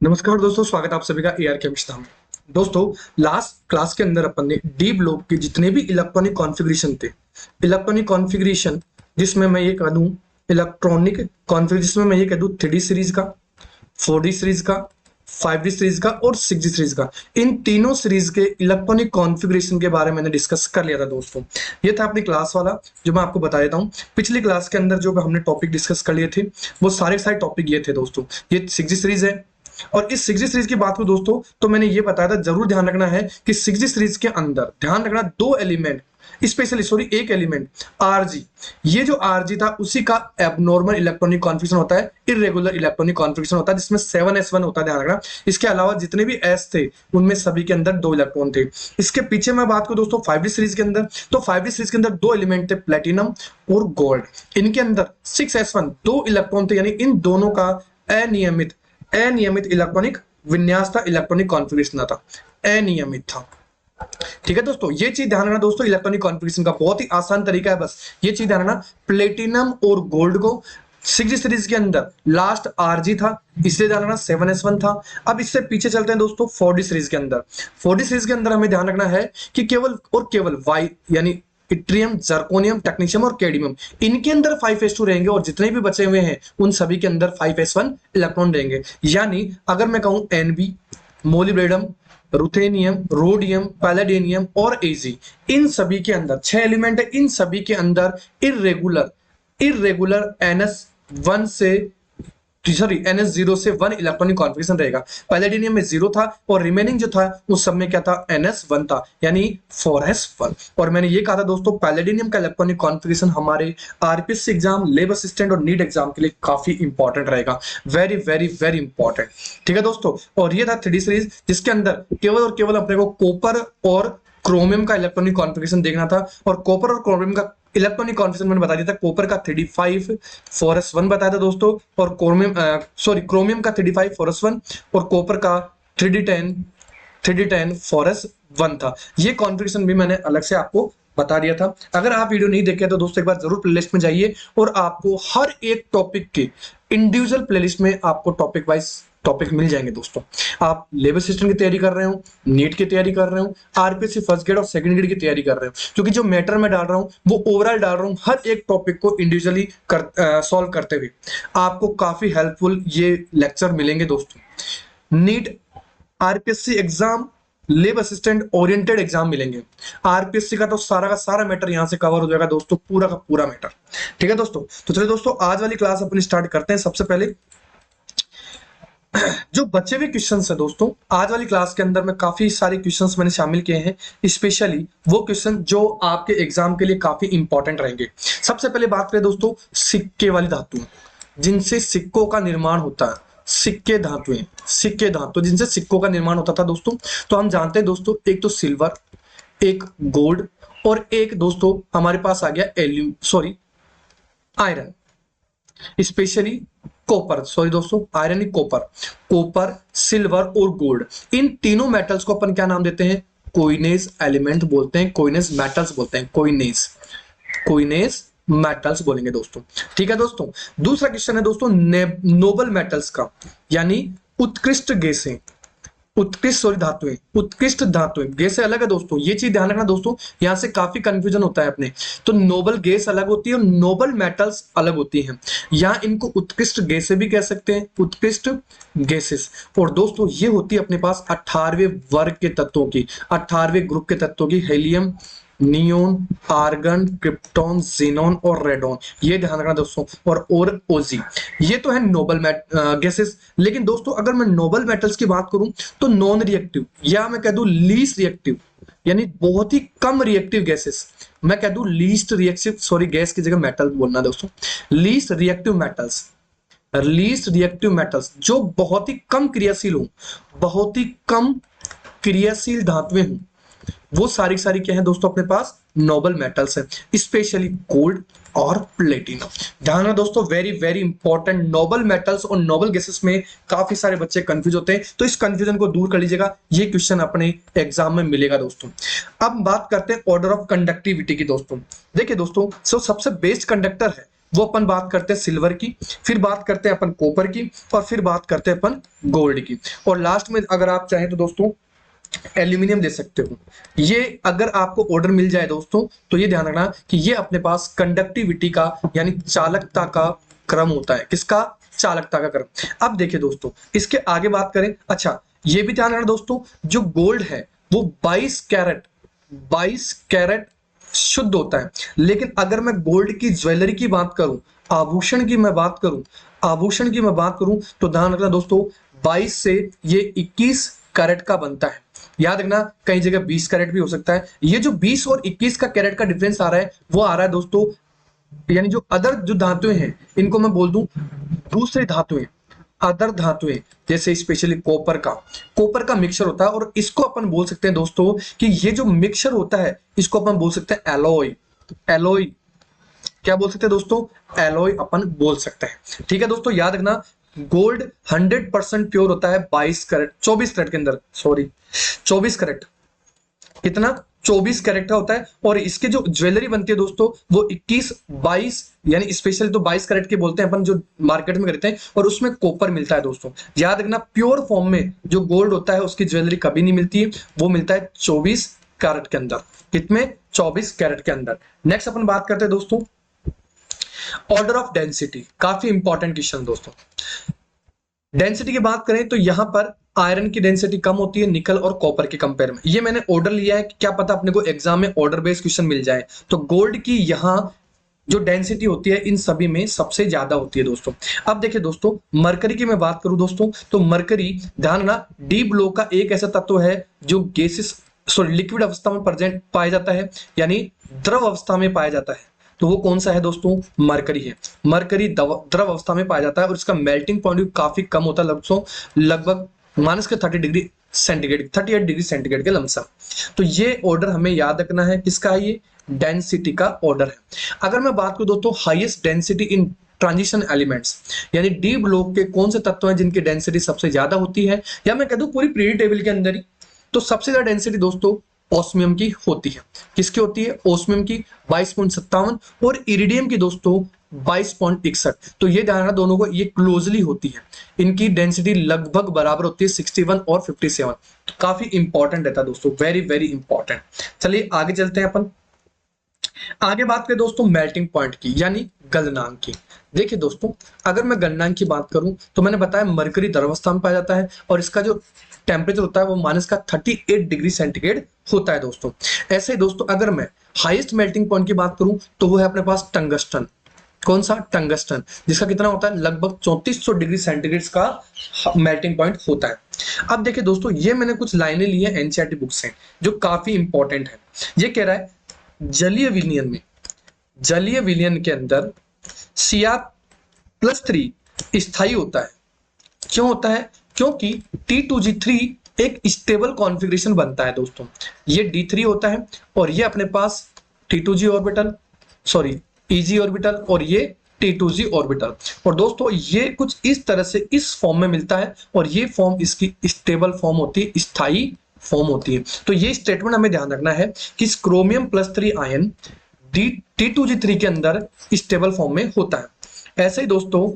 नमस्कार दोस्तों, स्वागत है आप सभी का एआर केमिस्ट्री में। दोस्तों, लास्ट क्लास के अंदर अपन ने डी ब्लॉक के जितने भी इलेक्ट्रॉनिक कॉन्फ़िगरेशन थे, इलेक्ट्रॉनिक कॉन्फ़िगरेशन जिसमें मैं ये कह दूं इलेक्ट्रॉनिक कॉन्फ़िगरेशन जिसमें मैं ये कह दूं 3D सीरीज का, 4D सीरीज का, 5D सीरीज का और 6D सीरीज का, इन तीनों सीरीज के इलेक्ट्रॉनिक कॉन्फ़िगरेशन के बारे में मैंने डिस्कस कर लिया था दोस्तों। ये था अपनी क्लास वाला जो मैं आपको बता देता हूँ। पिछली क्लास के अंदर जो हमने टॉपिक डिस्कस कर लिए थे वो सारे टॉपिक ये थे दोस्तों। ये 6D सीरीज है और इस 6D सीरीज की बात करूं दोस्तों तो मैंने ये बताया था, जरूर ध्यान रखना है कि 6D सीरीज के अंदर ध्यान रखना दो एलिमेंट, स्पेशली सॉरी एक एलिमेंट आरजी, ये जो आरजी था उसी का एबनॉर्मल इलेक्ट्रॉनिक कॉन्फ़िगरेशन होता है, इरेगुलर इलेक्ट्रॉनिक कॉन्फ़िगरेशन होता है जिसमें 7s1 होता है, ध्यान रखना। इसके अलावा जितने भी एस थे उनमें सभी के अंदर दो इलेक्ट्रॉन थे। इसके पीछे मैं बात करूं दोस्तों 5D सीरीज के अंदर, तो 5D सीरीज के अंदर दो एलिमेंट थे, प्लेटिनम और गोल्ड। इनके अंदर 6s1 दो इलेक्ट्रॉन थे, यानी इन दोनों का अनियमित इलेक्ट्रॉनिक विन्यास था, इलेक्ट्रॉनिक कॉन्फ़िगरेशन था, अनियमित था। ठीक है दोस्तों, ये चीज ध्यान रखना दोस्तों। इलेक्ट्रॉनिक कॉन्फ़िगरेशन का बहुत ही आसान तरीका है, बस ये चीज ध्यान रखना। प्लेटिनम और गोल्ड को 6D सीरीज के अंदर लास्ट आरजी था, इसलिए ध्यान रखना 7s1 था। अब इससे पीछे चलते हैं दोस्तों 4D सीरीज के अंदर। 4D सीरीज के अंदर हमें ध्यान रखना है कि केवल और केवल वाई यानी इट्रियम, जर्कोनियम, टेक्नीशियम और कैडमियम, इनके अंदर 5s2 रहेंगे और जितने भी बचे हुए हैं उन सभी के अंदर 5s1 इलेक्ट्रॉन रहेंगे। यानी अगर मैं कहूं Nb, molybdenum, ruthenium, rhodium, palladium और एजी, इन सभी के अंदर 6 एलिमेंट है, इन सभी के अंदर इरेगुलर NS1 से NS0 से 1 इलेक्ट्रॉनिक कॉन्फ़िगरेशन रहेगा। पैलेडियम में 0 था और रिमेनिंग जो था उस सब में क्या था, NS1 था, यानी 4s1। और मैंने ये कहा था दोस्तों, पैलेडियम का इलेक्ट्रॉनिक कॉन्फ़िगरेशन हमारे आरपीएससी एग्जाम, लेब असिस्टेंट और नीट एग्जाम के लिए काफी इंपॉर्टेंट रहेगा, वेरी वेरी वेरी इंपॉर्टेंट। ठीक है दोस्तों, और ये था 3D सीरीज जिसके अंदर केवल और केवल अपने को कॉपर और क्रोमियम का इलेक्ट्रॉनिक कॉन्फ़िगरेशन देखना था। और कॉपर और क्रोमियम का इलेक्ट्रॉनिक कॉन्फ़िगरेशन मैंने बता दिया था। कॉपर का 3d5 4s1 बताया था दोस्तों, और क्रोमियम का 3d5 4s1 और कॉपर का 3d10 4s1 था। ये कॉन्फ़िगरेशन भी मैंने अलग से आपको बता दिया था। अगर आप वीडियो नहीं देखे तो दोस्तों एक बार जरूर प्लेलिस्ट में जाइए और आपको हर एक टॉपिक के इंडिविजुअल प्लेलिस्ट में आपको टॉपिक वाइज टॉपिक मिल जाएंगे दोस्तों। आप लेबर सिस्टम की तैयारी कर रहे हो, नीट की तैयारी कर रहे हो, आरपीएससी फर्स्ट ग्रेड और सेकंड ग्रेड की तैयारी कर रहे हो, क्योंकि जो मैटर मैं डाल रहा हूं वो ओवरऑल डाल रहा हूं, हर एक टॉपिक को इंडिविजुअली सॉल्व करते हुए आपको काफी हेल्पफुल ये लेक्चर मिलेंगे दोस्तों। NEET, RPSC exam, lab assistant oriented exam मिलेंगे। आरपीएससी का तो सारा का सारा मैटर यहां से कवर हो जाएगा दोस्तों, पूरा का पूरा मैटर। ठीक है दोस्तों, तो चलिए दोस्तों आज वाली क्लास अपन स्टार्ट करते हैं। सबसे पहले जो बचे हुए क्वेश्चंस है दोस्तों, आज वाली क्लास के अंदर में काफी सारे क्वेश्चंस मैंने शामिल किए हैं, स्पेशली वो क्वेश्चन जो आपके एग्जाम के लिए काफी इंपॉर्टेंट रहेंगे। सबसे पहले बात करें दोस्तों सिक्के वाली धातु, जिनसे सिक्कों का निर्माण होता है। सिक्के धातु जिनसे सिक्कों का निर्माण होता था दोस्तों, तो हम जानते हैं दोस्तों, एक तो सिल्वर, एक गोल्ड और एक दोस्तों हमारे पास आ गया आयरन, स्पेशली कॉपर, सॉरी दोस्तों आयरन, कॉपर, सिल्वर और गोल्ड। इन तीनों मेटल्स को अपन क्या नाम देते हैं, कोइनेज एलिमेंट बोलते हैं, कोइनेज मेटल्स बोलते हैं, कोइनेज मेटल्स बोलेंगे दोस्तों। ठीक है दोस्तों, दूसरा क्वेश्चन है दोस्तों नोबल मेटल्स का, यानी उत्कृष्ट गैसें, उत्कृष्ट धातुएं। गैसें अलग है दोस्तों, ये चीज ध्यान रखना दोस्तों, यहां से काफी कंफ्यूजन होता है अपने। तो नोबल गैस अलग होती है और नोबल मेटल्स अलग होती हैं। यहां इनको उत्कृष्ट गैसें भी कह सकते हैं, उत्कृष्ट गैसेस। और दोस्तों ये होती है अपने पास 18वें वर्ग के तत्वों की, 18वें ग्रुप के तत्वों की, helium, neon, argon, krypton, xenon और रेडॉन। ये ध्यान रखना दोस्तों। और ओजी, ये तो है नोबल गैसेस। लेकिन दोस्तों अगर मैं नोबल मेटल्स की बात करूं तो नॉन रिएक्टिव, या मैं कह दूं लीस्ट रिएक्टिव, यानी बहुत ही कम रिएक्टिव गैसेस, मैं कह दूं लीस्ट रिएक्टिव, सॉरी गैस की जगह मेटल बोलना दोस्तों, लीस्ट रिएक्टिव मेटल्स जो बहुत ही कम क्रियाशील हो, बहुत ही कम क्रियाशील धातुएं हों, वो सारी क्या है दोस्तों अपने पास नोबल मेटल्स है, स्पेशली गोल्ड और प्लेटिनम। ध्यान रखना दोस्तों, very very important. Noble metals और नोबल गैसेस में काफी सारे बच्चे कंफ्यूज होते हैं, तो इस कंफ्यूजन को दूर कर लीजिएगा, ये क्वेश्चन अपने एग्जाम में मिलेगा दोस्तों। अब बात करते हैं ऑर्डर ऑफ कंडक्टिविटी की दोस्तों। देखिए दोस्तों, सबसे बेस्ट कंडक्टर है वो अपन बात करते हैं सिल्वर की, फिर बात करते हैं अपन कॉपर की, और फिर बात करते हैं अपन गोल्ड की, और लास्ट में अगर आप चाहें तो दोस्तों एल्यूमिनियम दे सकते हो। ये अगर आपको ऑर्डर मिल जाए दोस्तों तो ये ध्यान रखना कि ये अपने पास कंडक्टिविटी का यानी चालकता का क्रम होता है। किसका? चालकता का क्रम। अब देखिए दोस्तों इसके आगे बात करें, अच्छा ये भी ध्यान रखना दोस्तों, जो गोल्ड है वो 22 कैरेट शुद्ध होता है, लेकिन अगर मैं गोल्ड की ज्वेलरी की बात करूं, आभूषण की मैं बात करूं, तो ध्यान रखना दोस्तों 22 से ये 21 कैरेट का बनता है। याद रखना कई जगह 20 कैरेट भी हो सकता है। ये जो 20 और 21 का कैरेट का डिफरेंस आ रहा है वो आ रहा है दोस्तों, यानी जो अदर जो धातुएं हैं इनको मैं बोल दूं दूसरी धातुएं, अदर धातुएं, जैसे स्पेशली कॉपर का मिक्सचर होता है, और इसको अपन बोल सकते हैं दोस्तों कि ये जो मिक्सचर होता है इसको अपन बोल सकते हैं एलॉय। क्या बोल सकते हैं दोस्तों? एलॉय अपन बोल सकते हैं। ठीक है दोस्तों, याद रखना गोल्ड 100% प्योर होता है 24 कैरेट के अंदर, सॉरी 24 कैरेट, कितना? 24 कैरेट का होता है, और इसके जो ज्वेलरी बनती है दोस्तों वो 22 यानी स्पेशली तो 22 कैरेट के बोलते हैं अपन जो मार्केट में खरीदते हैं, और उसमें कॉपर मिलता है दोस्तों। याद रखना प्योर फॉर्म में जो गोल्ड होता है उसकी ज्वेलरी कभी नहीं मिलती है, वो मिलता है 24 कैरेट के अंदर। कितने? 24 कैरेट के अंदर। नेक्स्ट अपन बात करते हैं दोस्तों ऑर्डर ऑफ डेंसिटी, काफी इंपॉर्टेंट क्वेश्चन दोस्तों। डेंसिटी की बात करें तो यहां पर आयरन की डेंसिटी कम होती है निकल और कॉपर के कंपेयर में। ये मैंने ऑर्डर लिया है कि क्या पता अपने को एग्जाम में ऑर्डर बेस्ड क्वेश्चन मिल जाए। तो गोल्ड की यहां जो डेंसिटी होती है इन सभी में सबसे ज्यादा होती है दोस्तों। अब देखिए दोस्तों मरकरी की मैं बात करूं दोस्तों, तो मरकरी ध्यान रखना डी ब्लॉक का एक ऐसा तत्व है जो गैसेस सॉरी लिक्विड अवस्था में प्रेजेंट पाया जाता है, यानी द्रव अवस्था में पाया जाता है। तो वो कौन सा है दोस्तों? मरकरी है। मरकरी द्रव अवस्था में पाया जाता है और इसका मेल्टिंग पॉइंट काफी कम होता है, लगभग माइनस के 30 डिग्री सेंटीग्रेड, 38 डिग्री सेंटीग्रेड के लमसम। तो ये ऑर्डर हमें याद रखना है, किसका है ये? डेंसिटी का ऑर्डर है। अगर मैं बात करूं दोस्तों highest density in transition elements, यानी डी ब्लॉक के कौन से तत्व हैं जिनकी डेंसिटी सबसे ज्यादा होती है, या मैं कह दूं पूरी पीरियड टेबल के अंदर ही, तो सबसे ज्यादा डेंसिटी दोस्तों ऑस्मियम की होती है। किसकी होती है? ऑस्मियम की 22.57, और इरिडियम की दोस्तों 22.61। तो ये ध्यान रखना दोनों को ये क्लोजली होती है, इनकी डेंसिटी लगभग बराबर होती है 61 और 57। तो काफी इंपॉर्टेंट रहता है दोस्तों, वेरी वेरी इंपॉर्टेंट। चलिए आगे चलते हैं अपन। आगे बात करें दोस्तों मेल्टिंग पॉइंट की यानी गलनांक की। देखिए दोस्तों अगर मैं गलनांक की बात करूं तो मैंने बताया मरकरी द्रवस्था में पाया जाता है, और इसका जो टेम्परेचर होता है वो माइनस का 38 डिग्री सेंटीग्रेड होता है दोस्तों। ऐसे ही दोस्तों अगर मैं हाईएस्ट मेल्टिंग पॉइंट की बात करूं तो वो है अपने पास टंगस्टन। कौन सा? टंगस्टन, जिसका कितना होता है? लगभग 3400 डिग्री सेंटीग्रेड का मेल्टिंग पॉइंट होता है। अब देखिए दोस्तों ये मैंने कुछ लाइनें ली है एनसीईआरटी बुक से जो काफी इंपॉर्टेंट है। ये कह रहा है जलीय विलयन के अंदर Cr+3 स्थायी होता है। क्यों होता है? क्योंकि T2G3 एक स्टेबल कॉन्फ़िगरेशन बनता है दोस्तों। ये D3 होता है और ये अपने पास T2G orbital, sorry Eg orbital, और ये T2G ऑर्बिटल। और दोस्तों ये कुछ इस तरह से इस फॉर्म में मिलता है, और ये फॉर्म इसकी स्टेबल फॉर्म होती है, स्थायी फॉर्म होती है। तो ये स्टेटमेंट हमें ध्यान रखना है कि क्रोमियम+3 आयन T2G3 के अंदर स्टेबल फॉर्म में होता है। ऐसे ही दोस्तों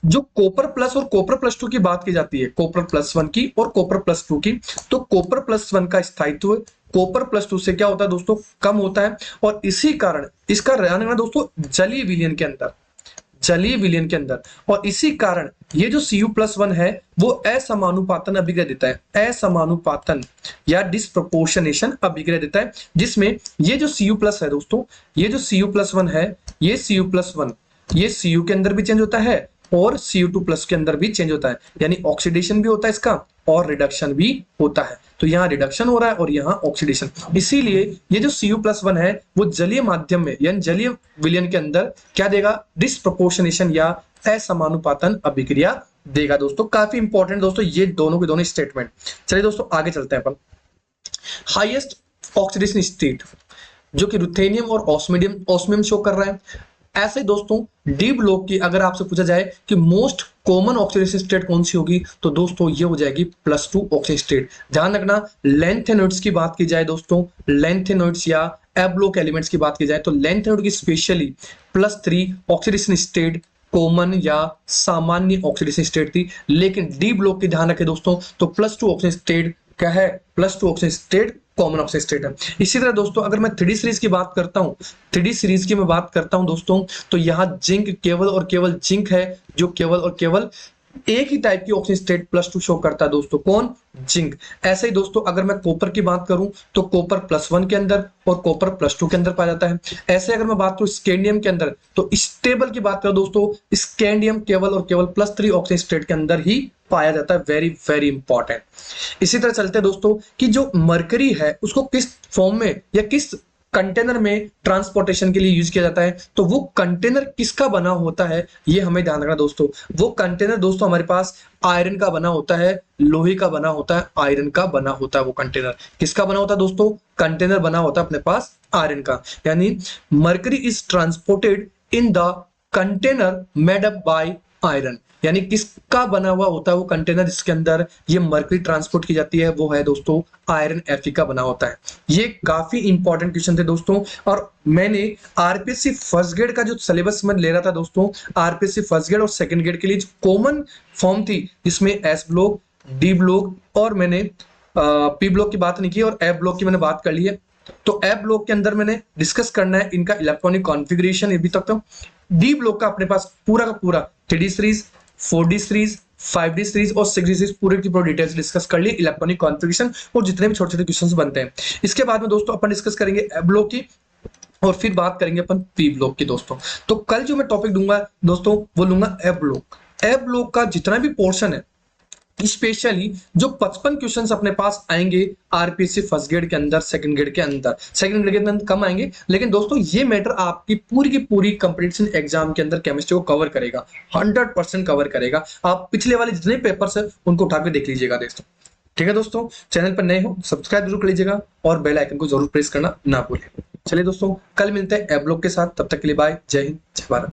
जो कॉपर प्लस और कॉपर+2 की बात की जाती है, कॉपर+1 की और कॉपर+2 की, तो कॉपर+1 का स्थायित्व कॉपर+2 से क्या होता है दोस्तों? कम होता है, और इसी कारण इसका रहना दोस्तों जलीय विलयन के अंदर, और इसी कारण ये जो Cu+1 है वो असमानुपातन अभिक्रिया देता है, असमानुपातन या डिस्प्रोपोर्शनेशन अभिक्रिया देता है, जिसमें ये जो Cu+ है दोस्तों, ये जो Cu+1 है, ये Cu+1 ये Cu के अंदर भी चेंज होता है और Cu2+ के अंदर भी चेंज होता है, यानी ऑक्सीडेशन भी होता है इसका और रिडक्शन भी होता है। तो यहाँ रिडक्शन हो रहा है और यहाँ ऑक्सीडेशन, इसीलिए ये जो Cu+1 है वो जलीय माध्यम में यानी जलीय विलयन के अंदर क्या देगा? डिस्प्रोपोर्शनेशन या असमानुपातन अभिक्रिया देगा दोस्तों। काफी इंपॉर्टेंट दोस्तों ये दोनों के दोनों स्टेटमेंट। चलिए दोस्तों आगे चलते हैं अपन। हाईएस्ट ऑक्सीडेशन स्टेट जो कि रुथेनियम और ऑस्मियम शो कर रहा है। ऐसे दोस्तों डी ब्लॉक की अगर आपसे पूछा जाए कि मोस्ट कॉमन ऑक्सीडेशन स्टेट कौन सी होगी, तो दोस्तों ये हो जाएगी +2 ऑक्सीडेशन स्टेट। ध्यान रखना लेंथेनॉइड्स की बात की जाए दोस्तों, लेंथेनॉइड्स या ए ब्लॉक एलिमेंट्स की बात की जाए तो लेंथेनॉइड की स्पेशली +3 ऑक्सीडेशन स्टेट कॉमन या सामान्य ऑक्सीडेशन स्टेट थी, लेकिन डी ब्लॉक की ध्यान रखें दोस्तों तो +2 ऑक्सीडेशन स्टेट क्या है, +2 oxidation state common oxidation state है। इसी तरह दोस्तों अगर मैं 3D सीरीज की बात करता हूं, 3D सीरीज की मैं बात करता हूं दोस्तों, तो यहां जिंक केवल और केवल जिंक है जो केवल और केवल एक ही टाइप की ऑक्सीजन स्टेट +2 शो करता है दोस्तों, कौन, जिंक। ऐसे ही दोस्तों अगर मैं कॉपर की बात करूं तो कॉपर +1 के अंदर और कॉपर +2 के अंदर पाया जाता है। ऐसे अगर मैं बात करूं स्कैंडियम के अंदर तो स्टेबल की बात करूं दोस्तों, स्कैंडियम केवल और केवल +3 ऑक्सीजन स्टेट के अंदर ही पाया जाता है, वेरी वेरी इंपॉर्टेंट। इसी तरह चलते हैं दोस्तों कि जो मरकरी है उसको किस फॉर्म में या किस कंटेनर में ट्रांसपोर्टेशन के लिए यूज किया जाता है, तो वो कंटेनर किसका बना होता है ये हमें ध्यान रखना दोस्तों। वो कंटेनर दोस्तों हमारे पास आयरन का बना होता है, लोहे का बना होता है, आयरन का बना होता है। वो कंटेनर किसका बना होता है दोस्तों, कंटेनर बना होता है अपने पास आयरन का। यानी mercury is transported in the container made up by iron, यानी किसका बना हुआ होता है वो कंटेनर जिसके अंदर ये मरकरी ट्रांसपोर्ट की जाती है, वो है दोस्तों आयरन Fe का बना होता है। ये काफी इंपॉर्टेंट क्वेश्चन थे दोस्तों, और मैंने आरपीएससी फर्स्ट ग्रेड का जो सिलेबस में ले रहा था दोस्तों, आरपीएससी फर्स्ट ग्रेड और सेकंड ग्रेड के लिए कॉमन फॉर्म थी जिसमें एस ब्लॉक, डी ब्लॉक और मैंने पी ब्लॉक की बात नहीं की, और एफ ब्लॉक की मैंने बात कर ली है। तो एफ ब्लॉक के अंदर मैंने डिस्कस करना है इनका इलेक्ट्रॉनिक कॉन्फ़िगरेशन अभी तक। तो डी ब्लॉक का अपने पास पूरा का पूरा 3D series, 4D series, 5D series और 6D सीरीज पूरे की पूरी डिटेल्स डिस्कस कर ली, इलेक्ट्रॉनिक कॉन्फ़िगरेशन और जितने भी छोटे छोटे क्वेश्चंस बनते हैं। इसके बाद में दोस्तों अपन डिस्कस करेंगे एफ ब्लॉक की, और फिर बात करेंगे अपन पी ब्लॉक की दोस्तों। तो कल जो मैं टॉपिक दूंगा दोस्तों वो लूंगा एफ ब्लॉक। एफ ब्लॉक का जितना भी पोर्शन है, स्पेशली जो 55 क्वेश्चंस अपने पास आएंगे आरपीएससी फर्स्ट ग्रेड के अंदर, सेकंड ग्रेड के अंदर, सेकंड ग्रेड के अंदर कम आएंगे, लेकिन दोस्तों ये मैटर आपकी पूरी की पूरी कंपटीशन एग्जाम के अंदर केमिस्ट्री को कवर करेगा, 100% कवर करेगा। आप पिछले वाले जितने पेपर्स है उनको उठा के देख लीजिएगा दोस्तों। ठीक है दोस्तों, चैनल पर नए हो सब्सक्राइब जरूर कर लीजिएगा और बेल आइकन को जरूर प्रेस करना ना भूलें। चलिए दोस्तों कल मिलते हैं एफ ब्लॉक के साथ, तब तक के लिए बाय, जय हिंद, जय भारत।